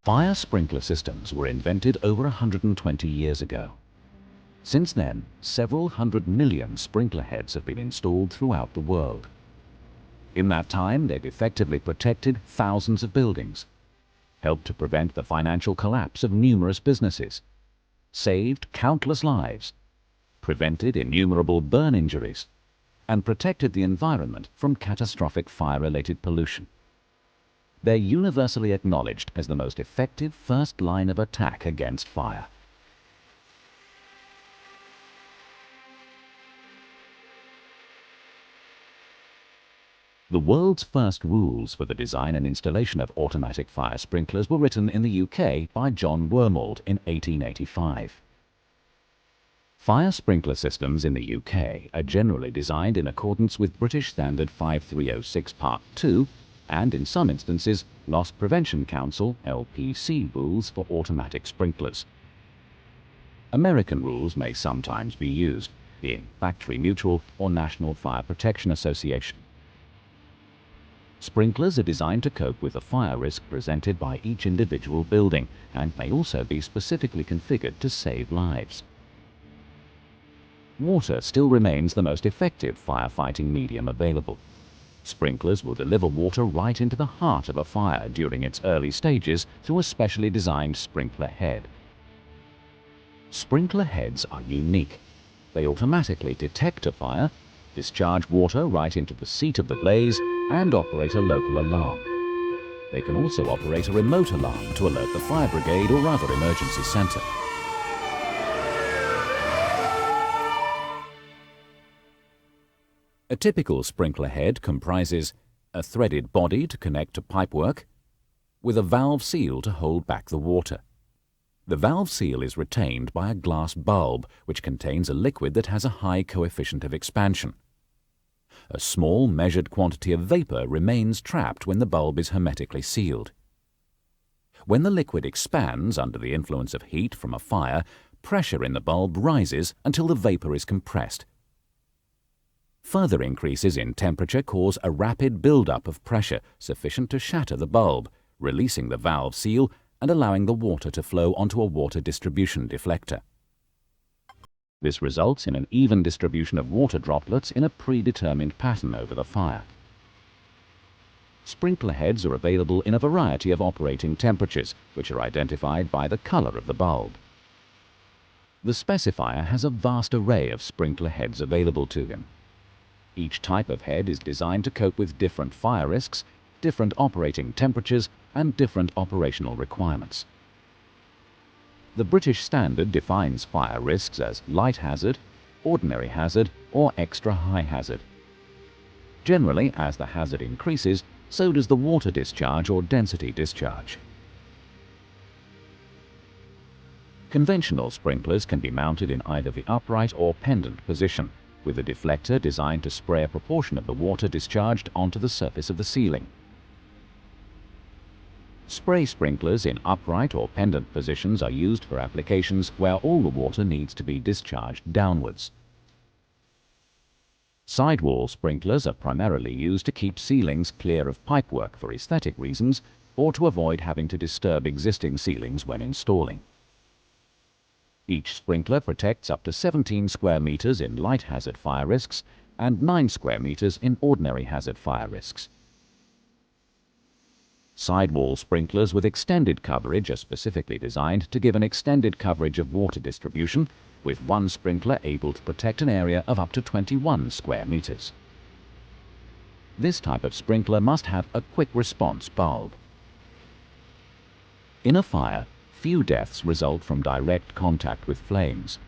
Fire sprinkler systems were invented over 120 years ago. Since then, several 100 million sprinkler heads have been installed throughout the world. In that time, they've effectively protected thousands of buildings, helped to prevent the financial collapse of numerous businesses, saved countless lives, prevented innumerable burn injuries, and protected the environment from catastrophic fire-related pollution. They're universally acknowledged as the most effective first line of attack against fire. The world's first rules for the design and installation of automatic fire sprinklers were written in the UK by John Wormald in 1885. Fire sprinkler systems in the UK are generally designed in accordance with British Standard 5306 Part 2 and, in some instances, Loss Prevention Council (LPC) rules for automatic sprinklers. American rules may sometimes be used, being Factory Mutual or National Fire Protection Association. Sprinklers are designed to cope with the fire risk presented by each individual building and may also be specifically configured to save lives. Water still remains the most effective firefighting medium available. Sprinklers will deliver water right into the heart of a fire during its early stages through a specially designed sprinkler head. Sprinkler heads are unique. They automatically detect a fire, discharge water right into the seat of the blaze, and operate a local alarm. They can also operate a remote alarm to alert the fire brigade or other emergency center. A typical sprinkler head comprises a threaded body to connect to pipework, with a valve seal to hold back the water. The valve seal is retained by a glass bulb which contains a liquid that has a high coefficient of expansion. A small measured quantity of vapor remains trapped when the bulb is hermetically sealed. When the liquid expands under the influence of heat from a fire, pressure in the bulb rises until the vapor is compressed. Further increases in temperature cause a rapid build-up of pressure sufficient to shatter the bulb, releasing the valve seal and allowing the water to flow onto a water distribution deflector. This results in an even distribution of water droplets in a predetermined pattern over the fire. Sprinkler heads are available in a variety of operating temperatures, which are identified by the color of the bulb. The specifier has a vast array of sprinkler heads available to him. Each type of head is designed to cope with different fire risks, different operating temperatures, and different operational requirements. The British Standard defines fire risks as light hazard, ordinary hazard, or extra high hazard. Generally, as the hazard increases, so does the water discharge or density discharge. Conventional sprinklers can be mounted in either the upright or pendant position, with a deflector designed to spray a proportion of the water discharged onto the surface of the ceiling. Spray sprinklers in upright or pendant positions are used for applications where all the water needs to be discharged downwards. Sidewall sprinklers are primarily used to keep ceilings clear of pipework for aesthetic reasons or to avoid having to disturb existing ceilings when installing. Each sprinkler protects up to 17 square meters in light hazard fire risks and 9 square meters in ordinary hazard fire risks. Sidewall sprinklers with extended coverage are specifically designed to give an extended coverage of water distribution, with one sprinkler able to protect an area of up to 21 square meters. This type of sprinkler must have a quick response bulb. In a fire, few deaths result from direct contact with flames.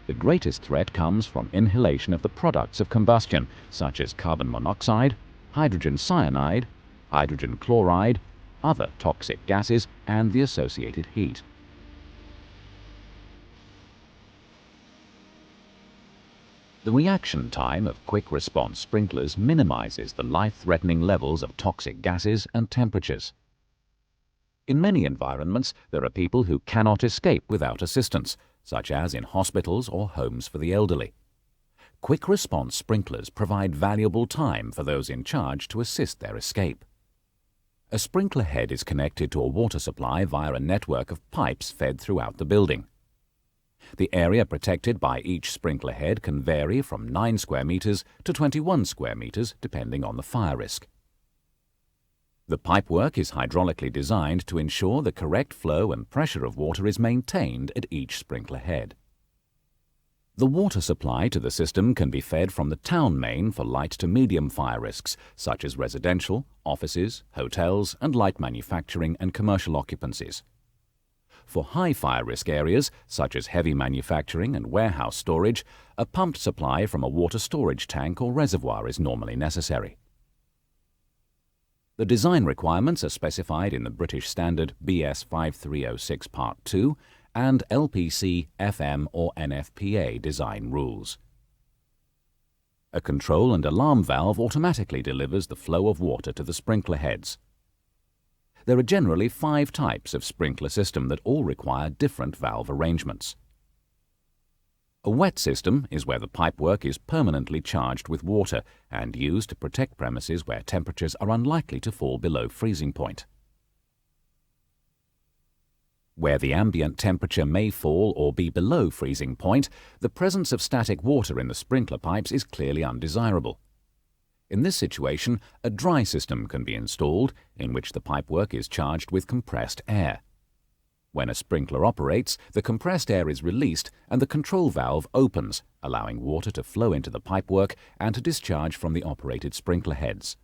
The greatest threat comes from inhalation of the products of combustion, such as carbon monoxide, hydrogen cyanide, hydrogen chloride, other toxic gases, and the associated heat. The reaction time of quick response sprinklers minimizes the life-threatening levels of toxic gases and temperatures. In many environments, there are people who cannot escape without assistance, such as in hospitals or homes for the elderly. Quick response sprinklers provide valuable time for those in charge to assist their escape. A sprinkler head is connected to a water supply via a network of pipes fed throughout the building. The area protected by each sprinkler head can vary from 9 square meters to 21 square meters depending on the fire risk. The pipework is hydraulically designed to ensure the correct flow and pressure of water is maintained at each sprinkler head. The water supply to the system can be fed from the town main for light to medium fire risks, such as residential, offices, hotels, and light manufacturing and commercial occupancies. For high fire risk areas, such as heavy manufacturing and warehouse storage, a pumped supply from a water storage tank or reservoir is normally necessary. The design requirements are specified in the British Standard BS 5306 Part 2 and LPC, FM or NFPA design rules. A control and alarm valve automatically delivers the flow of water to the sprinkler heads. There are generally 5 types of sprinkler system that all require different valve arrangements. A wet system is where the pipework is permanently charged with water and used to protect premises where temperatures are unlikely to fall below freezing point. Where the ambient temperature may fall or be below freezing point, the presence of static water in the sprinkler pipes is clearly undesirable. In this situation, a dry system can be installed in which the pipework is charged with compressed air. When a sprinkler operates, the compressed air is released and the control valve opens, allowing water to flow into the pipework and to discharge from the operated sprinkler heads.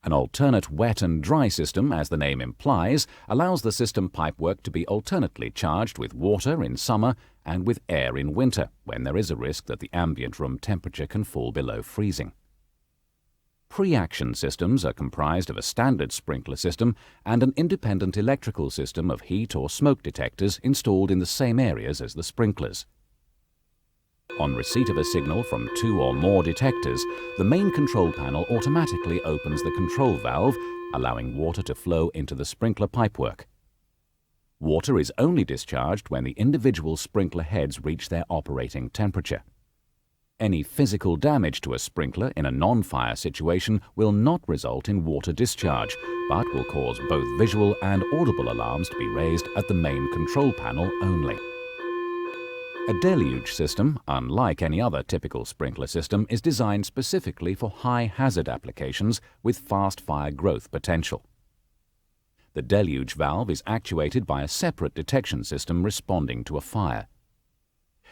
An alternate wet and dry system, as the name implies, allows the system pipework to be alternately charged with water in summer and with air in winter, when there is a risk that the ambient room temperature can fall below freezing. Pre-action systems are comprised of a standard sprinkler system and an independent electrical system of heat or smoke detectors installed in the same areas as the sprinklers. On receipt of a signal from 2 or more detectors, the main control panel automatically opens the control valve, allowing water to flow into the sprinkler pipework. Water is only discharged when the individual sprinkler heads reach their operating temperature. Any physical damage to a sprinkler in a non-fire situation will not result in water discharge, but will cause both visual and audible alarms to be raised at the main control panel only. A deluge system, unlike any other typical sprinkler system, is designed specifically for high-hazard applications with fast fire growth potential. The deluge valve is actuated by a separate detection system responding to a fire.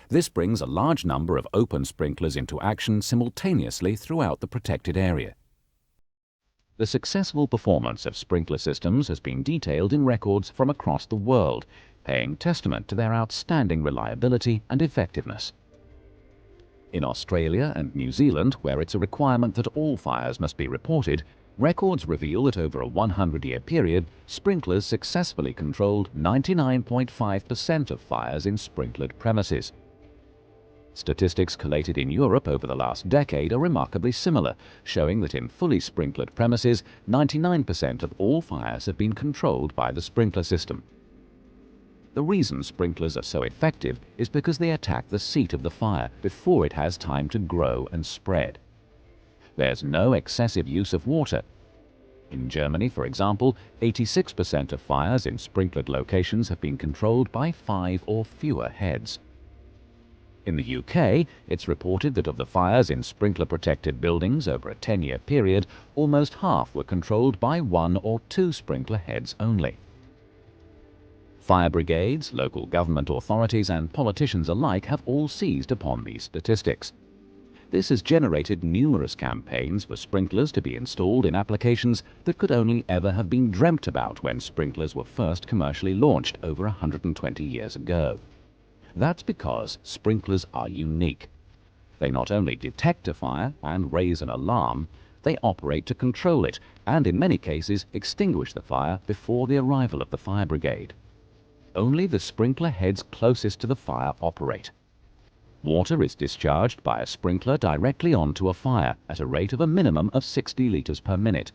This brings a large number of open sprinklers into action simultaneously throughout the protected area. The successful performance of sprinkler systems has been detailed in records from across the world, paying testament to their outstanding reliability and effectiveness. In Australia and New Zealand, where it's a requirement that all fires must be reported, records reveal that over a 100-year period, sprinklers successfully controlled 99.5% of fires in sprinklered premises. Statistics collated in Europe over the last decade are remarkably similar, showing that in fully sprinklered premises, 99% of all fires have been controlled by the sprinkler system. The reason sprinklers are so effective is because they attack the seat of the fire before it has time to grow and spread. There's no excessive use of water. In Germany, for example, 86% of fires in sprinklered locations have been controlled by 5 or fewer heads. In the UK, it's reported that of the fires in sprinkler-protected buildings over a 10-year period, almost half were controlled by 1 or 2 sprinkler heads only. Fire brigades, local government authorities and politicians alike have all seized upon these statistics. This has generated numerous campaigns for sprinklers to be installed in applications that could only ever have been dreamt about when sprinklers were first commercially launched over 120 years ago. That's because sprinklers are unique. They not only detect a fire and raise an alarm, they operate to control it and in many cases extinguish the fire before the arrival of the fire brigade. Only the sprinkler heads closest to the fire operate. Water is discharged by a sprinkler directly onto a fire at a rate of a minimum of 60 litres per minute,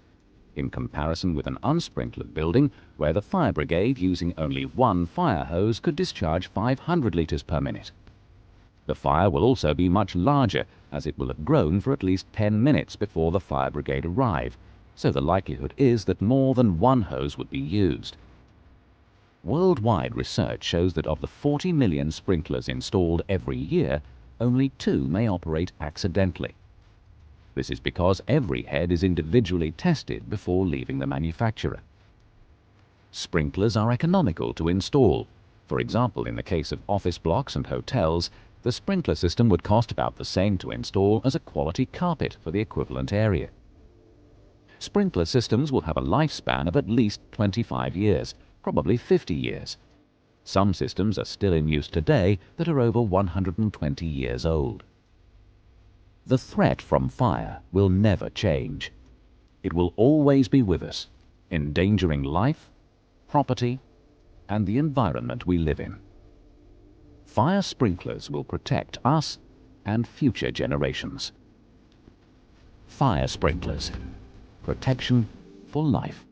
in comparison with an unsprinkled building where the fire brigade using only 1 fire hose could discharge 500 litres per minute. The fire will also be much larger, as it will have grown for at least 10 minutes before the fire brigade arrive, so the likelihood is that more than one hose would be used. Worldwide research shows that of the 40 million sprinklers installed every year, only 2 may operate accidentally. This is because every head is individually tested before leaving the manufacturer. Sprinklers are economical to install. For example, in the case of office blocks and hotels, the sprinkler system would cost about the same to install as a quality carpet for the equivalent area. Sprinkler systems will have a lifespan of at least 25 years, probably 50 years. Some systems are still in use today that are over 120 years old. The threat from fire will never change. It will always be with us, endangering life, property, and the environment we live in. Fire sprinklers will protect us and future generations. Fire sprinklers. Protection for life.